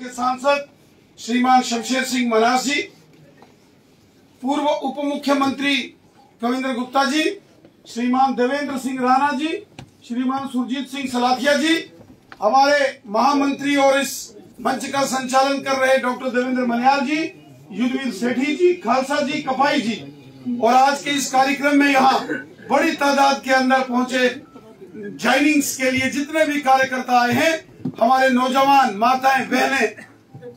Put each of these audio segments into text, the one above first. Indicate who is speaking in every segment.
Speaker 1: के सांसद श्रीमान शमशेर सिंह मन्हास जी, पूर्व उप मुख्यमंत्री कविंद्र गुप्ता जी, श्रीमान देवेंद्र सिंह राणा जी, श्रीमान सुरजीत सिंह सलाथिया जी, हमारे महामंत्री और इस मंच का संचालन कर रहे डॉक्टर देवेंद्र मन्याल जी, युद्धवीर सेठी जी, खालसा जी, कपाई जी, और आज के इस कार्यक्रम में यहाँ बड़ी तादाद के अंदर पहुंचे ज्वाइनिंग्स के लिए जितने भी कार्यकर्ता आए हैं, हमारे नौजवान माताएं बहनें,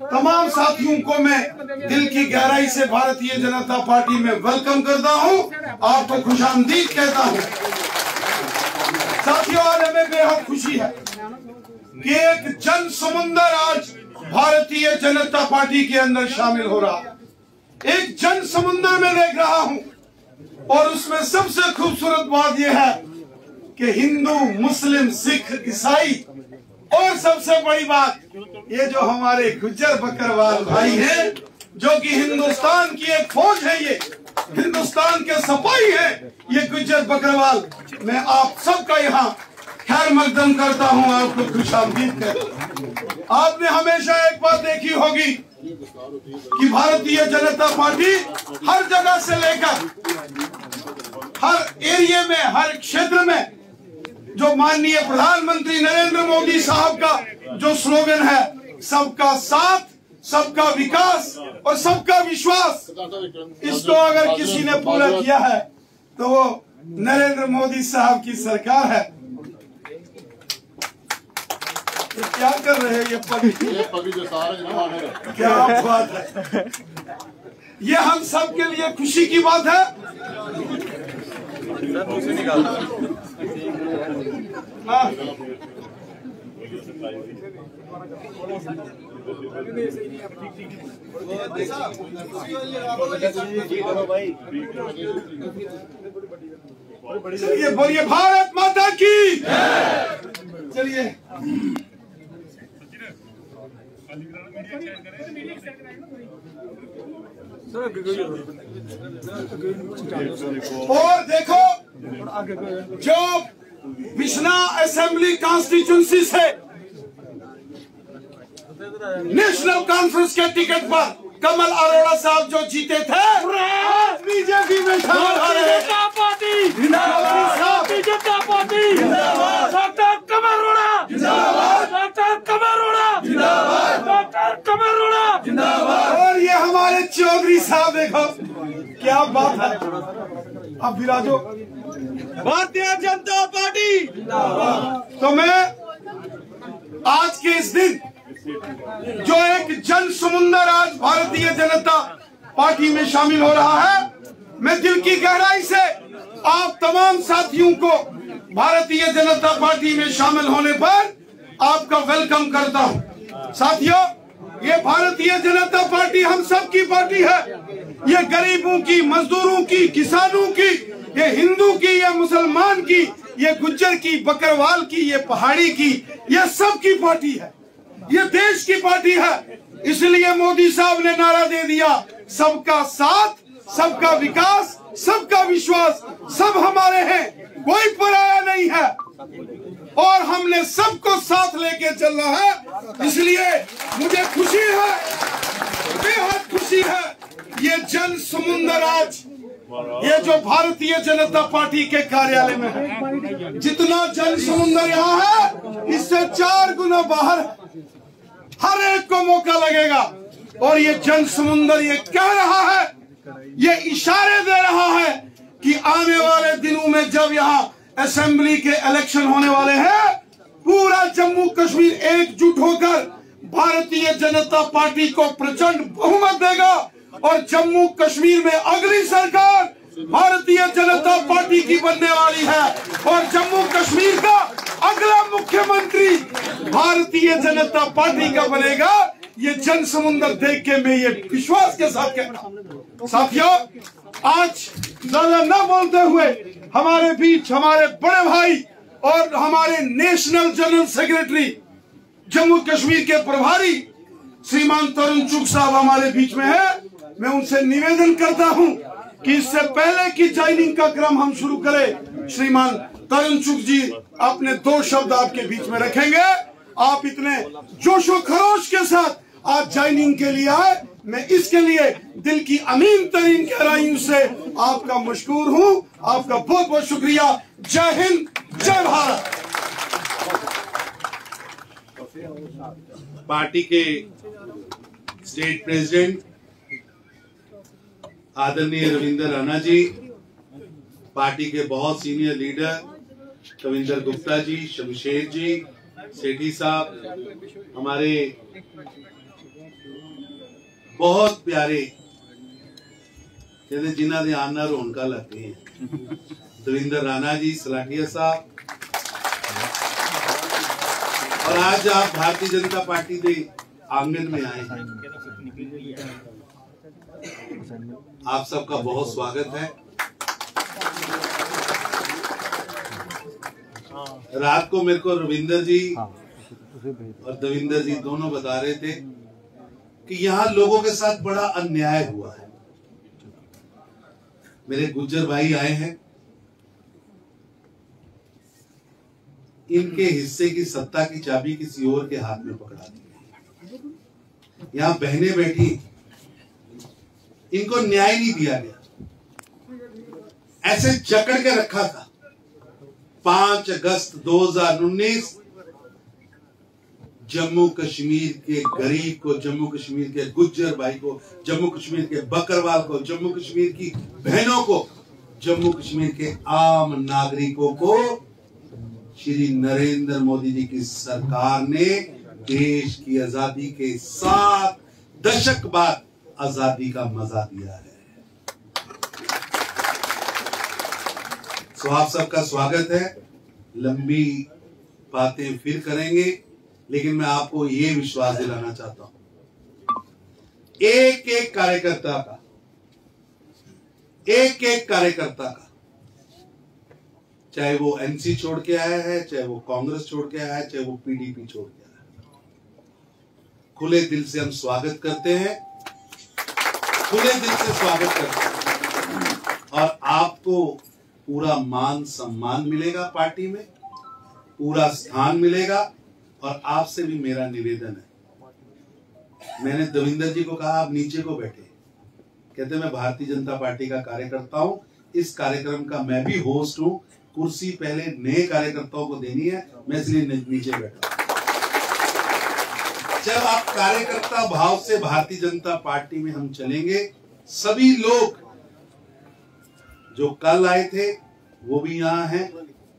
Speaker 1: तमाम साथियों को मैं दिल की गहराई से भारतीय जनता पार्टी में वेलकम करता हूं, आपको खुशामदीद कहता हूं। साथियों, आज हमें बेहद खुशी है कि एक जन समुंदर आज भारतीय जनता पार्टी के अंदर शामिल हो रहा है। एक जन समुंदर में देख रहा हूं, और उसमें सबसे खूबसूरत बात यह है कि हिंदू, मुस्लिम, सिख, ईसाई, और सबसे बड़ी बात ये जो हमारे गुज्जर बकरवाल भाई हैं, जो कि हिंदुस्तान की एक फौज है, ये हिंदुस्तान के सिपाही है, ये गुज्जर बकरवाल। मैं आप सबका यहाँ खैर मकदम करता हूँ, आपको खुशामदीद करता हूँ। आपने हमेशा एक बात देखी होगी कि भारतीय जनता पार्टी हर जगह से लेकर हर एरिया में, हर क्षेत्र में जो माननीय प्रधानमंत्री नरेंद्र मोदी साहब का जो स्लोगन है, सबका साथ, सबका विकास और सबका विश्वास, इसको अगर किसी ने पूरा किया है तो वो नरेंद्र मोदी साहब की सरकार है। ये क्या कर रहे हैं ये पगड़ी जो सारे क्या बात है, ये हम सब के लिए खुशी की बात है। चलिए बोलिए भारत माता की। चलिए और देखो, जो बिश्ना असेंबली कॉन्स्टिट्यूंसी से नेशनल कॉन्फ्रेंस के टिकट पर कमल अरोड़ा साहब जो जीते थे, बीजेपी में शामिल हो रहे हैं।
Speaker 2: डॉक्टर कमल अरोड़ा जिंदाबाद, डॉक्टर कमल अरोड़ा जिंदाबाद, डॉक्टर कमल अरोड़ा जिंदाबाद।
Speaker 1: और ये हमारे चौधरी साहब, देखो क्या बात है। अब विराजो
Speaker 2: भारतीय जनता पार्टी।
Speaker 1: तो मैं आज के इस दिन जो एक जन समुंदर आज भारतीय जनता पार्टी में शामिल हो रहा है, मैं दिल की गहराई से आप तमाम साथियों को भारतीय जनता पार्टी में शामिल होने पर आपका वेलकम करता हूं। साथियों, ये भारतीय जनता पार्टी हम सब की पार्टी है। ये गरीबों की, मजदूरों की, किसानों की, ये हिंदू की, ये मुसलमान की, ये गुज्जर की, बकरवाल की, ये पहाड़ी की, ये सब की पार्टी है। ये देश की पार्टी है। इसलिए मोदी साहब ने नारा दे दिया, सबका साथ, सबका विकास, सबका विश्वास, सब हमारे हैं, कोई पराया नहीं है, और हमने सबको साथ लेके चलना है। इसलिए मुझे खुशी है, बेहद खुशी है। ये जन समुंदर आज, ये जो भारतीय जनता पार्टी के कार्यालय में है, जितना जन समुंदर यहाँ है, इससे 4 गुना बाहर हर एक को मौका लगेगा। और ये जन समुंदर ये कह रहा है, ये इशारे दे रहा है कि आने वाले दिनों में जब यहाँ असेंबली के इलेक्शन होने वाले हैं, पूरा जम्मू कश्मीर एकजुट होकर भारतीय जनता पार्टी को प्रचंड बहुमत देगा, और जम्मू कश्मीर में अगली सरकार भारतीय जनता पार्टी की बनने वाली है, और जम्मू कश्मीर का अगला मुख्यमंत्री भारतीय जनता पार्टी का बनेगा। ये जन समुंदर देख के मैं ये विश्वास के साथ कहता हूं। साथियों, आज ज्यादा न बोलते हुए हमारे बीच हमारे बड़े भाई और हमारे national general secretary, Jammu Kashmir के प्रभारी श्रीमान तरुण चुग साहब हमारे बीच में है। मैं उनसे निवेदन करता हूं कि इससे पहले कि ज्वाइनिंग का क्रम हम शुरू करें, श्रीमान तरुण चुग जी अपने 2 शब्द आपके बीच में रखेंगे। आप इतने जोशो खरोश के साथ आज ज्वाइनिंग के लिए आए। मैं इसके लिए दिल की अमीन तरीन गहराइयों से आपका मशकूर हूं। आपका बहुत बहुत शुक्रिया। जय हिंद, जय भारत।
Speaker 3: पार्टी के स्टेट प्रेसिडेंट आदरणीय रविंदर राणा जी, पार्टी के बहुत सीनियर लीडर कविंदर गुप्ता जी, शमशेर जी, सेठी साहब, हमारे बहुत प्यारे कहते जिन्हों के आना रौनक लगती है, रविंदर राणा जी, सलाटिया साहब, और आज आप भारतीय जनता पार्टी के आंगन में आए हैं। आप सबका बहुत स्वागत है। रात को मेरे को रविंदर जी और देविंदर जी दोनों बता रहे थे कि यहाँ लोगों के साथ बड़ा अन्याय हुआ है। मेरे गुज्जर भाई आए हैं, इनके हिस्से की सत्ता की चाबी किसी और के हाथ में पकड़ा दी। यहाँ बहनें बैठी, इनको न्याय नहीं दिया गया, ऐसे जकड़ के रखा था। 5 अगस्त 2019 जम्मू कश्मीर के गरीब को, जम्मू कश्मीर के गुज्जर भाई को, जम्मू कश्मीर के बकरवाल को, जम्मू कश्मीर की बहनों को, जम्मू कश्मीर के आम नागरिकों को श्री नरेंद्र मोदी जी की सरकार ने देश की आजादी के 7 दशक बाद आजादी का मजा दिया है। तो आप सबका स्वागत है। लंबी बातें फिर करेंगे, लेकिन मैं आपको ये विश्वास दिलाना चाहता हूं, एक एक कार्यकर्ता का, एक एक कार्यकर्ता का, चाहे वो एनसी छोड़ के आया है, चाहे वो कांग्रेस छोड़ के आया है, चाहे वो पीडीपी छोड़ के आया है, खुले दिल से हम स्वागत करते हैं, खुले दिल से स्वागत करते हैं। और आपको पूरा मान सम्मान मिलेगा, पार्टी में पूरा स्थान मिलेगा। और आपसे भी मेरा निवेदन है, मैंने देविंदर जी को कहा आप नीचे को बैठे, कहते मैं भारतीय जनता पार्टी का कार्यकर्ता हूं, इस कार्यक्रम का मैं भी होस्ट हूं, कुर्सी पहले नए कार्यकर्ताओं को देनी है, मैं इसलिए नीचे बैठा। जब आप कार्यकर्ता भाव से भारतीय जनता पार्टी में हम चलेंगे, सभी लोग जो कल आए थे वो भी यहाँ हैं,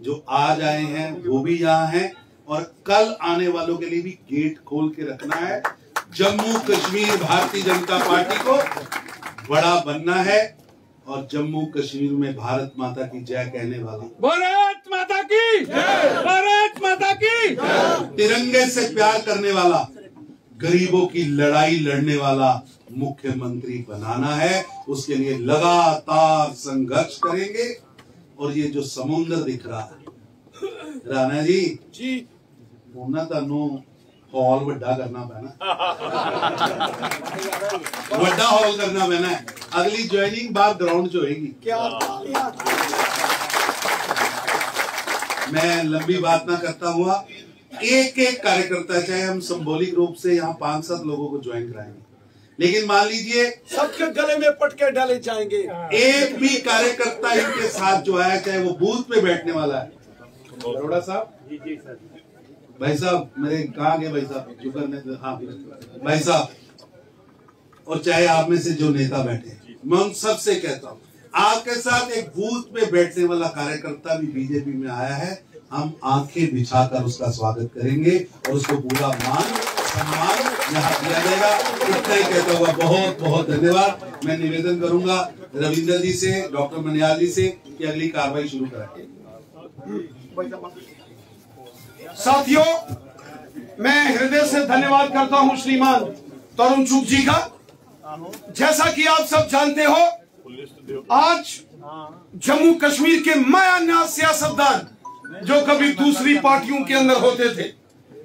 Speaker 3: जो आज आए हैं वो भी यहाँ हैं, और कल आने वालों के लिए भी गेट खोल के रखना है। जम्मू कश्मीर भारतीय जनता पार्टी को बड़ा बनना है और जम्मू कश्मीर में भारत माता की जय कहने वाला,
Speaker 2: भारत माता की जय, भारत माता की जय,
Speaker 3: तिरंगे से प्यार करने वाला, गरीबों की लड़ाई लड़ने वाला मुख्यमंत्री बनाना है। उसके लिए लगातार संघर्ष करेंगे। और ये जो समुद्र दिख रहा है राणा जी, उन्हें तानू हॉल वड्डा करना पैना, वड्डा हॉल करना पैना है। अगली ज्वाइनिंग बाहर ग्राउंड जो होगी। मैं लंबी बात ना करता हुआ, एक एक कार्यकर्ता, चाहे हम सिंबॉलिक रूप से यहाँ 5-7 लोगों को ज्वाइन कराएंगे, लेकिन मान लीजिए
Speaker 1: सबके गले में पटके डाले जाएंगे।
Speaker 3: एक भी कार्यकर्ता इनके साथ जो है, चाहे वो बूथ पे बैठने वाला है, बरोड़ा साहब, भाई साहब मेरे कहाँ गए भाई साहब, जुगर ने, हाँ भाई साहब, और चाहे आप में से जो नेता बैठे, मैं उन सबसे कहता हूँ, आपके साथ एक बूथ पे बैठने वाला कार्यकर्ता भी बीजेपी में आया है, हम आंखें बिछाकर उसका स्वागत करेंगे और उसको पूरा मान सम्मान यहाँ दिया जाएगा। इतना ही कहता हुआ बहुत बहुत धन्यवाद। मैं निवेदन करूंगा रविंदर जी से, डॉक्टर मनियाल जी से कि अगली कार्रवाई शुरू करें।
Speaker 1: साथियों, मैं हृदय से धन्यवाद करता हूं श्रीमान तरुण चुग जी का। जैसा कि आप सब जानते हो, आज जम्मू कश्मीर के मायानाथ सियासतदान जो कभी दूसरी पार्टियों के अंदर होते थे,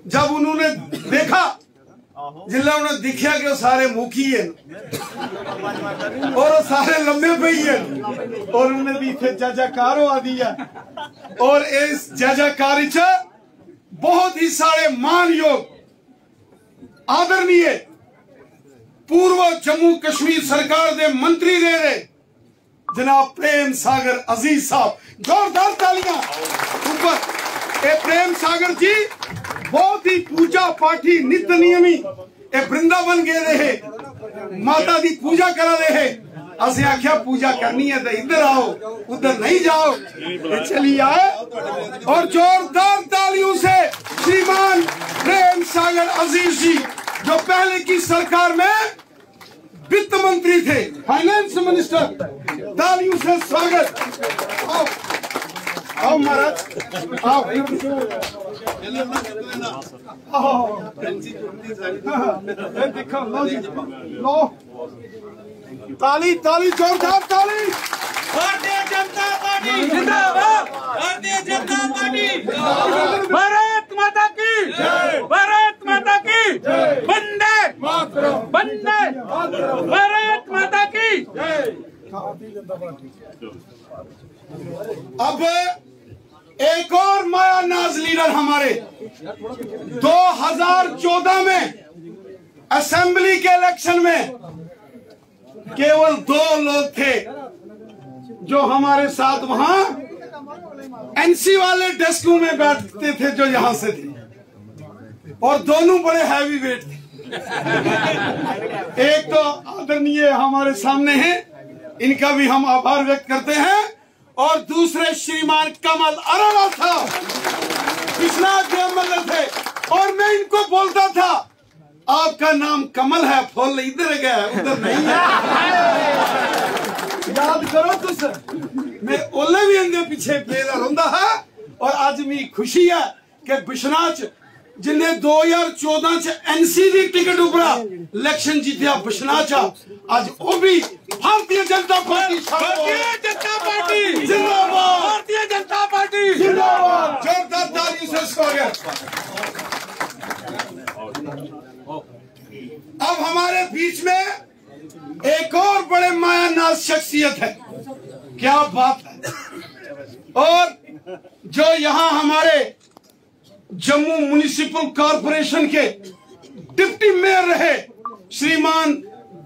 Speaker 1: जब उन्होंने देखा, जिला उन्हें दिखा कि सारे मुखी है और सारे लंबे पे ही है, और उन्हें भी थे जयकारो आ दिया। और इस जयकार बहुत ही सारे मान योग आदरणीय पूर्व जम्मू कश्मीर सरकार दे मंत्री रहे जनाब प्रेम सागर अजीज साहब, जोरदार तालियां ऊपर। ए प्रेम सागर जी बहुत ही पूजा पाठी नित्य नियमी ए वृंदावन गए रहे, माता दी पूजा करा रहे। असें आख्या पूजा करनी है तो इधर आओ, उधर नहीं जाओ। चलिए आए और जोरदार तालियों से श्रीमान प्रेम सागर अजीज जी जो पहले की सरकार में वित्त मंत्री थे, फाइनेंस मिनिस्टर, तालियों से स्वागत। आओ आओ महाराज आओ, देखो लो जी, लो ताली ताली जोरदार ताली।
Speaker 2: भारतीय जनता पार्टी जिंदाबाद, भारतीय जनता पार्टी भारत माता की जय, भारत माता की जय, वंदे वंदे भारत माता की जय।
Speaker 1: अब एक और माया नाज लीडर हमारे 2014 में असेंबली के इलेक्शन में केवल 2 लोग थे जो हमारे साथ वहां एनसी वाले डेस्कों में बैठते थे, जो यहां से थे, और दोनों बड़े हैवी वेट थे। एक तो आदरणीय हमारे सामने हैं, इनका भी हम आभार व्यक्त करते हैं, और दूसरे श्रीमान कमल अरोड़ा था, विश्वनाथ के एमएलए थे। और मैं इनको बोलता था आपका नाम कमल है, फूल इधर गया उधर नहीं है, याद करो तो सर। मैं ओले भी अंदर पीछे पेरा रोंदा है। और आज मेरी खुशी है कि विश्वनाथ जिन्हें 2014 च एनसी की टिकट उपरा इलेक्शन जीतिया विश्वनाथ, आज वो भी भारतीय जनता पार्टी,
Speaker 2: भारतीय जनता पार्टी
Speaker 1: जिंदाबाद,
Speaker 2: भारतीय जनता पार्टी
Speaker 1: जिंदाबाद। जोरदार तालियों से स्वागत। अब हमारे बीच में एक और बड़े मायानाज शख्सियत है, क्या बात है। और जो यहाँ हमारे जम्मू म्युनिसिपल कॉरपोरेशन के डिप्टी मेयर रहे श्रीमान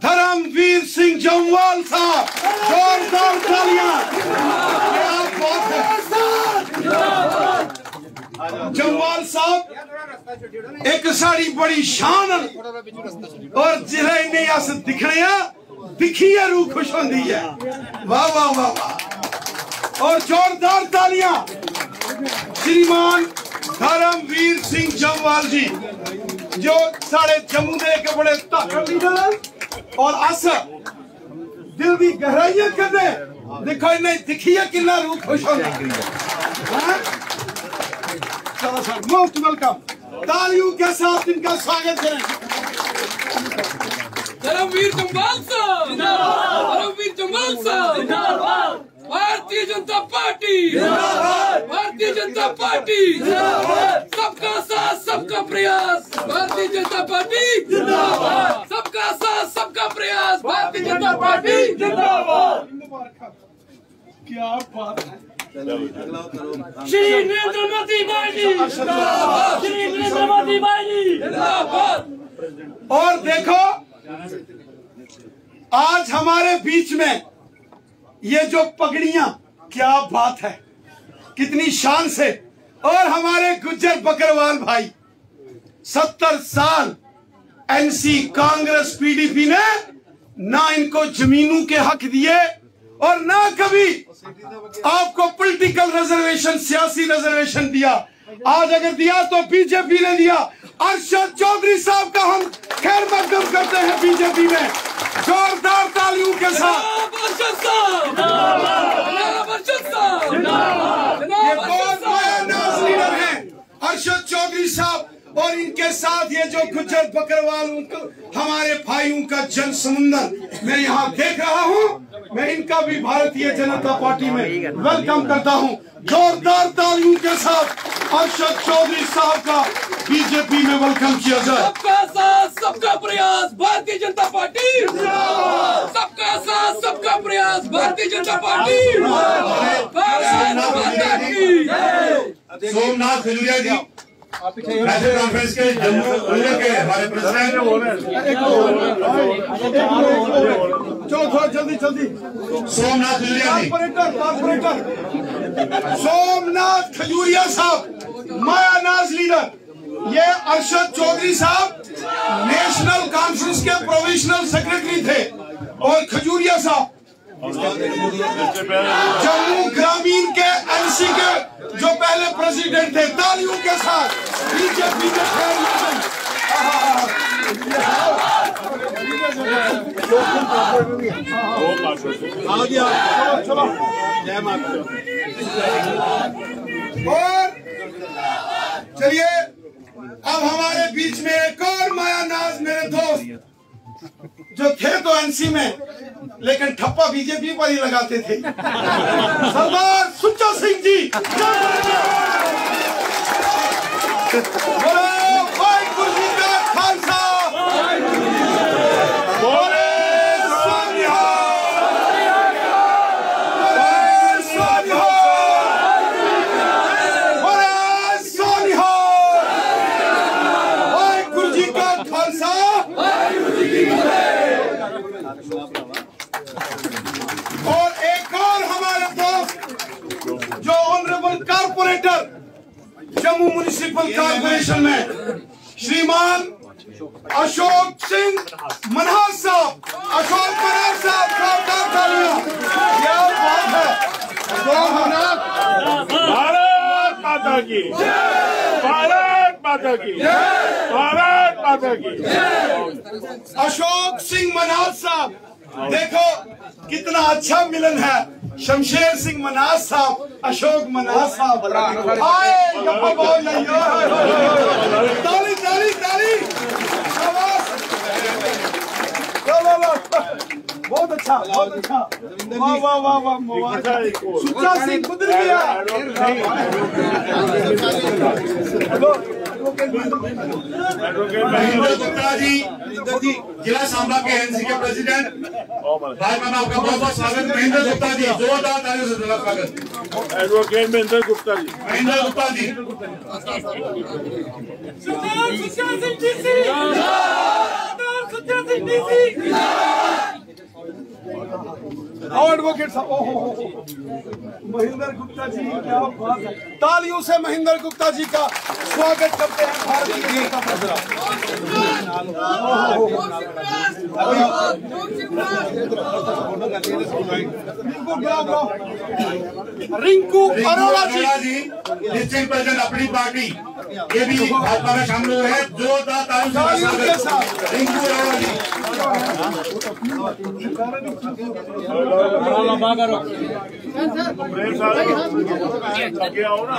Speaker 1: धर्मवीर सिंह जम्वाल साहब, जोरदार तालियां। क्या बात है। जम्वाल साहब एक साड़ी बड़ी शान और जिले इन्हें अस दिखने दिखिए रूह खुश होती है। वाह वाह वाह वाह। और जोरदार तालियां श्रीमान धर्मवीर सिंह जम्वाल जी जो साढ़े जम्मू के एक बड़े ताकत लीडर हैं और अस दिल की गहराइयां करते। देखो इन्हें दिखिए कितना रूह खुश होता है। चलो सर, मोस्ट वेलकम। तालियों के साथ इनका स्वागत करें।
Speaker 2: धर्मवीर जम्वाल साहब जिंदाबाद, धर्मवीर जम्वाल साहब जिंदाबाद, भारतीय जनता पार्टी जिंदाबाद, भारतीय जनता पार्टी जिंदाबाद, सबका साथ सबका प्रयास, भारतीय जनता पार्टी जिंदाबाद, सबका साथ सबका प्रयास, भारतीय जनता पार्टी जिंदाबाद।
Speaker 1: क्या बात है।
Speaker 2: श्री नरेंद्र मोदी भाई जी जिंदाबाद, श्री नरेंद्र मोदी भाई जी जिंदाबाद।
Speaker 1: और देखो आज हमारे बीच में ये जो पगड़ियां, क्या बात है, कितनी शान से। और हमारे गुज्जर बकरवाल भाई 70 साल एनसी कांग्रेस पीडीपी ने ना इनको जमीनों के हक दिए और ना कभी आपको पॉलिटिकल रिजर्वेशन, सियासी रिजर्वेशन दिया। आज अगर दिया तो बीजेपी ने दिया। अरशद चौधरी साहब का हम खैर मकदम करते हैं बीजेपी में, जोरदार तालियों के साथ। ये बहुत मायानाज लीडर हैं अरशद चौधरी साहब, और इनके साथ ये जो गुज्जर बकरवाल हमारे भाइयों का जन समुंदर मैं यहाँ देख रहा हूँ। मैं इनका भी भारतीय जनता पार्टी में वेलकम करता हूँ। जोरदार तालियों के साथ अरशद चौधरी साहब का बीजेपी में वेलकम किया जाए।
Speaker 2: सबका साथ सबका प्रयास, भारतीय जनता पार्टी सबका साथ सबका प्रयास, भारतीय जनता पार्टी भारत माता की जय।
Speaker 3: सोमनाथ खजूरिया जी नेशनल कॉन्फ्रेंस के जम्मू जिले के हमारे प्रेसिडेंट
Speaker 1: चलो थोड़ा जल्दी जल्दी।
Speaker 3: सोमनाथ खजूरिया जी,
Speaker 1: कॉर्पोरेटर सोमनाथ खजूरिया साहब, माया नाज लीडर। ये अरशद चौधरी साहब नेशनल कॉन्फ्रेंस के प्रोविजनल सेक्रेटरी थे, और खजूरिया साहब जम्मू ग्रामीण के एनसी के जो पहले प्रेसिडेंट थे। तालियों के साथ बीजेपी के और चलिए अब हमारे बीच में एक और माया नाज मेरे दोस्त जो थे तो एनसी में, लेकिन ठप्पा बीजेपी पर ही लगाते थे। सरदार सुच्चा सिंह जी, बोलो भाई गुरजी का खालसा, बोले सोनिया, बोले सोनिया, बोले सोनिया, भाई गुरजी का खालसा। और एक और हमारे दोस्त जो honourable corporator Jammu municipal corporation में श्रीमान अशोक सिंह मनहास साहब, अशोक मनहास साहब, क्या बात है।
Speaker 4: भारत माता की, भारत माता की, भारत माता की।
Speaker 1: अशोक सिंह मनहास साहब, देखो कितना अच्छा मिलन है। शमशेर सिंह मनास साहब, अशोक मनास साहब, ताली ताली ताली, बहुत अच्छा, बहुत अच्छा, वाह वाह वाह वाह। सुच्चा सिंह गुजर गया।
Speaker 3: महेंद्र गुप्ता जी, जिला सांबा के एनसी के प्रेसिडेंट, भाई मैम आपका बहुत बहुत स्वागत। महेंद्र गुप्ता जी, जोरदार तालियों से स्वागत।
Speaker 4: एडवोकेट महेंद्र गुप्ता जी,
Speaker 3: महेंद्र गुप्ता जी,
Speaker 1: एडवोकेट साहब, महेंद्र गुप्ता जी, क्या बात है। तालियों से महेंद्र गुप्ता जी का स्वागत करते हैं भारतीय जनता पार्टी। रिंकू अरोड़ा जी,
Speaker 3: डिस्ट्रिक्ट प्रेसिडेंट अपनी पार्टी, ये भी भाजपा में शामिल हुए हैं। जोरदार तालियों से स्वागत रिंकू अरोड़ा जी।
Speaker 4: आगे आओ ना,